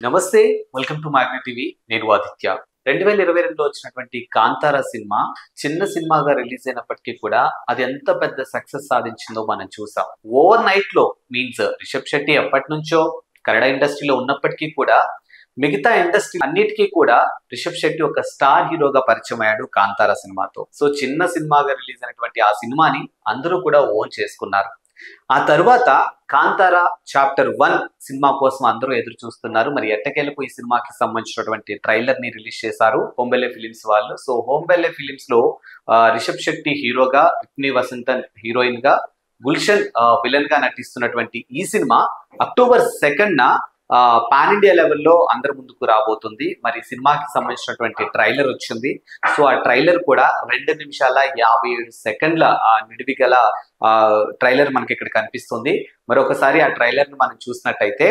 నమస్తే. Welcome to magnet TV. నేను ఆదిత్య. 2022లో వచ్చినటువంటి 'కాంతార' సినిమా చిన్న సినిమాగా రిలీజ్ అయినప్పటికీ కూడా అది ఎంత పెద్ద సక్సెస్ సాధించిందో మనం చూసాం. ఓవర్ నైట్‌లో మీన్స్ రిషబ్ శెట్టి ఎప్పటినుంచో కన్నడ ఇండస్ట్రీలో ఉన్నప్పటికీ కూడా మిగతా ఇండస్ట్రీ అన్నిటికీ కూడా రిషబ్ శెట్టి ఒక స్టార్ హీరోగా పరిచయం అయ్యాడు 'కాంతార' సినిమాతో. సో చిన్న సినిమాగా రిలీజ్ అయినటువంటి ఆ సినిమాని అందరూ కూడా ఓన్ చేసుకున్నారు. ఆ తరువాత 'కాంతార చాప్టర్ 1' సినిమా కోసం అందరూ ఎదురు చూస్తున్నారు. మరి ఎట్టకేలకు ఈ సినిమాకి సంబంధించినటువంటి ట్రైలర్ ని రిలీజ్ చేశారు హోంబెలే ఫిలిమ్స్ వాళ్ళు. సో హోంబెలే ఫిలిమ్స్ లో రిషబ్ శెట్టి హీరోగా, రుక్మిణి వసంతన్ హీరోయిన్ గా, గుల్షన్ విలన్ గా నటిస్తున్నటువంటి ఈ సినిమా అక్టోబర్ 2న పాన్ ఇండియా లెవెల్లో అందరి ముందుకు రాబోతుంది. మరి సినిమాకి సంబంధించినటువంటి ట్రైలర్ వచ్చింది. సో ఆ ట్రైలర్ కూడా 2 నిమిషాల 57 సెకండ్ల నిడివి గల ట్రైలర్ మనకి ఇక్కడ కనిపిస్తుంది. మరొకసారి ఆ ట్రైలర్ ని మనం చూసినట్టయితే,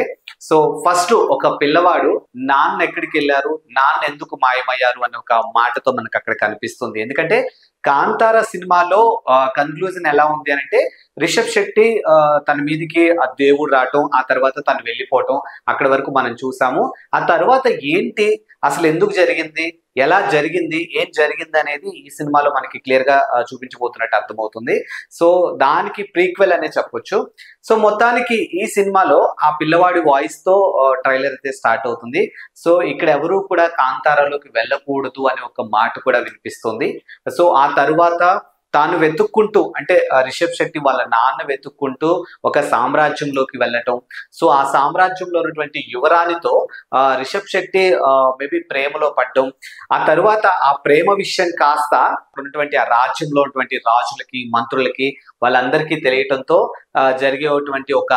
సో ఫస్ట్ ఒక పిల్లవాడు నాన్న ఎక్కడికి వెళ్ళారు, నాన్న ఎందుకు మాయమయ్యారు అనే ఒక మాటతో మనకు అక్కడ కనిపిస్తుంది. ఎందుకంటే 'కాంతార' సినిమాలో కన్క్లూజన్ ఎలా ఉంది అని అంటే, రిషబ్ శెట్టి తన మీదికి ఆ దేవుడు రావటం, ఆ తర్వాత తను వెళ్ళిపోవటం అక్కడ వరకు మనం చూసాము. ఆ తర్వాత ఏంటి, అసలు ఎందుకు జరిగింది, ఎలా జరిగింది, ఏం జరిగింది అనేది ఈ సినిమాలో మనకి క్లియర్ గా చూపించబోతున్నట్టు అర్థమవుతుంది. సో దానికి ప్రీక్వెల్ అనే చెప్పొచ్చు. సో మొత్తానికి ఈ సినిమాలో ఆ పిల్లవాడి వాయిస్ తో ట్రైలర్ అయితే స్టార్ట్ అవుతుంది. సో ఇక్కడ ఎవరు కూడా కాంతారాలోకి వెళ్ళకూడదు అనే ఒక మాట కూడా వినిపిస్తుంది. సో ఆ తరువాత తాను వెతుక్కుంటూ, అంటే రిషబ్ శెట్టి వాళ్ళ నాన్న వెతుక్కుంటూ ఒక సామ్రాజ్యంలోకి వెళ్ళటం. సో ఆ సామ్రాజ్యంలో ఉన్నటువంటి యువరాణితో రిషబ్ శెట్టి మేబీ ప్రేమలో పడ్డం. ఆ తరువాత ఆ ప్రేమ విషయం కాస్త ఉన్నటువంటి ఆ రాజ్యంలో ఉన్నటువంటి రాజులకి, మంత్రులకి, వాళ్ళందరికీ తెలియటంతో జరిగేటువంటి ఒక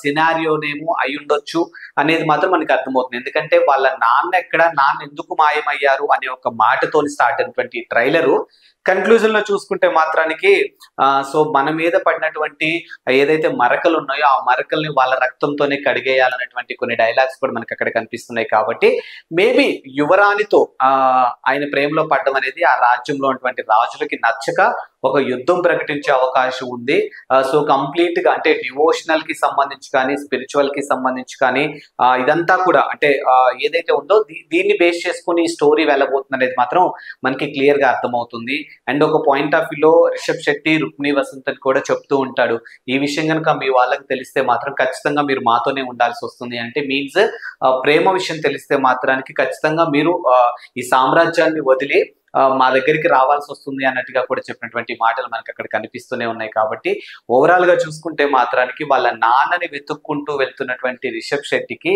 సినారియోనేమో అయి ఉండొచ్చు అనేది మాత్రం మనకి అర్థమవుతుంది. ఎందుకంటే వాళ్ళ నాన్న ఎక్కడ, నాన్న ఎందుకు మాయమయ్యారు అనే ఒక మాటతో స్టార్ట్ అయినటువంటి ట్రైలరు కన్క్లూజన్ లో చూసుకుంటే మాత్రానికి సో మన మీద పడినటువంటి ఏదైతే మరకలు ఉన్నాయో ఆ మరకల్ని వాళ్ళ రక్తంతోనే కడిగేయాలన్నటువంటి కొన్ని డైలాగ్స్ కూడా మనకి అక్కడ కనిపిస్తున్నాయి. కాబట్టి మేబీ యువరాణితో ఆయన ప్రేమలో పడడం అనేది ఆ రాజ్యంలో ఉన్నటువంటి రాజులకి నచ్చక ఒక యుద్ధం ప్రకటించే అవకాశం ఉంది. సో కంప్లీట్ గా అంటే డివోషనల్ కి సంబంధించి కానీ, స్పిరిచువల్ కి సంబంధించి కానీ ఇదంతా కూడా అంటే ఏదైతే ఉందో దీన్ని బేస్ చేసుకుని స్టోరీ వెళ్ళబోతుంది అనేది మాత్రం మనకి క్లియర్ గా అర్థమవుతుంది. అండ్ ఒక పాయింట్ ఆఫ్ వ్యూలో రిషబ్ శెట్టి, రుక్మిణి వసంతన్ కూడా చెప్తూ ఉంటాడు, ఈ విషయం కనుక మీ వాళ్ళకి తెలిస్తే మాత్రం ఖచ్చితంగా మీరు మాతోనే ఉండాల్సి వస్తుంది. అంటే మీన్స్ ప్రేమ విషయం తెలిస్తే మాత్రానికి ఖచ్చితంగా మీరు ఈ సామ్రాజ్యాన్ని వదిలి మా దగ్గరికి రావాల్సి వస్తుంది అన్నట్టుగా కూడా చెప్పినటువంటి మాటలు మనకి అక్కడ కనిపిస్తూనే ఉన్నాయి. కాబట్టి ఓవరాల్ గా చూసుకుంటే మాత్రానికి వాళ్ళ నాన్నని వెతుక్కుంటూ వెళ్తున్నటువంటి రిషబ్ శెట్టికి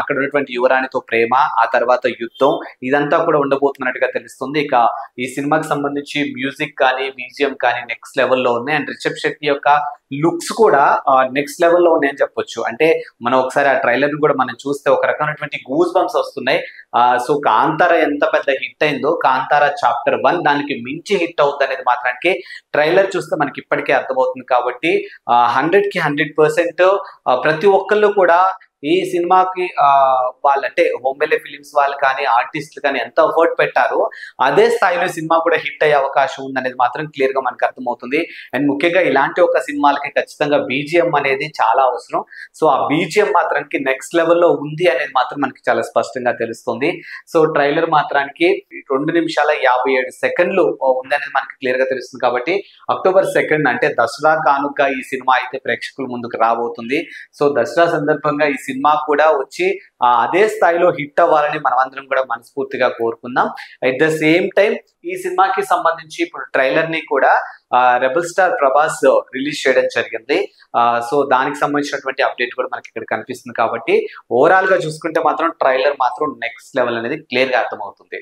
అక్కడ ఉన్నటువంటి యువరాణితో ప్రేమ, ఆ తర్వాత యుద్ధం, ఇదంతా కూడా ఉండబోతున్నట్టుగా తెలుస్తుంది. ఇక ఈ సినిమాకి సంబంధించి మ్యూజిక్ కానీ, బీజిఎం కానీ నెక్స్ట్ లెవెల్లో ఉన్నాయి. అండ్ రిషబ్ శెట్టి యొక్క లుక్స్ కూడా నెక్స్ట్ లెవెల్లో ఉన్నాయని చెప్పొచ్చు. అంటే మనం ఒకసారి ఆ ట్రైలర్ కూడా మనం చూస్తే ఒక రకమైనటువంటి గూస్ బంప్స్ వస్తున్నాయి. సో 'కాంతార' ఎంత పెద్ద హిట్ అయిందో 'కాంతార చాప్టర్ 1' దానికి మించి హిట్ అవుతుంది అనేది మాత్రానికి ట్రైలర్ చూస్తే మనకి ఇప్పటికే అర్థమవుతుంది. కాబట్టి 100కి 100% ప్రతి ఒక్కళ్ళు కూడా ఈ సినిమాకి వాళ్ళంటే హోంబెలే ఫిలిమ్స్ వాళ్ళు కానీ, ఆర్టిస్టులు కానీ ఎంత ఎఫర్ట్ పెట్టారో అదే స్థాయిలో సినిమా కూడా హిట్ అయ్యే అవకాశం ఉందనేది మాత్రం క్లియర్ గా మనకు అర్థమవుతుంది. అండ్ ముఖ్యంగా ఇలాంటి ఒక సినిమాలకి ఖచ్చితంగా బీజిఎం అనేది చాలా అవసరం. సో ఆ బీజిఎం మాత్రానికి నెక్స్ట్ లెవెల్లో ఉంది అనేది మాత్రం మనకి చాలా స్పష్టంగా తెలుస్తుంది. సో ట్రైలర్ మాత్రానికి 2 నిమిషాల 57 సెకండ్లు ఉందనేది మనకి క్లియర్ గా తెలుస్తుంది. కాబట్టి అక్టోబర్ 2 అంటే దసరా కానుక ఈ సినిమా అయితే ప్రేక్షకుల ముందుకు రాబోతుంది. సో దసరా సందర్భంగా ఈ సినిమా కూడా వచ్చి అదే స్థాయిలో హిట్ అవ్వాలని మనమందరం కూడా మనస్ఫూర్తిగా కోరుకుందాం. అట్ ద సేమ్ టైం ఈ సినిమాకి సంబంధించి ఇప్పుడు ట్రైలర్ ని కూడా రెబల్ స్టార్ ప్రభాస్ రిలీజ్ చేయడం జరిగింది. సో దానికి సంబంధించినటువంటి అప్డేట్ కూడా మనకి ఇక్కడ కనిపిస్తుంది. కాబట్టి ఓవరాల్ గా చూసుకుంటే మాత్రం ట్రైలర్ మాత్రం నెక్స్ట్ లెవెల్ అనేది క్లియర్ గా అర్థమవుతుంది.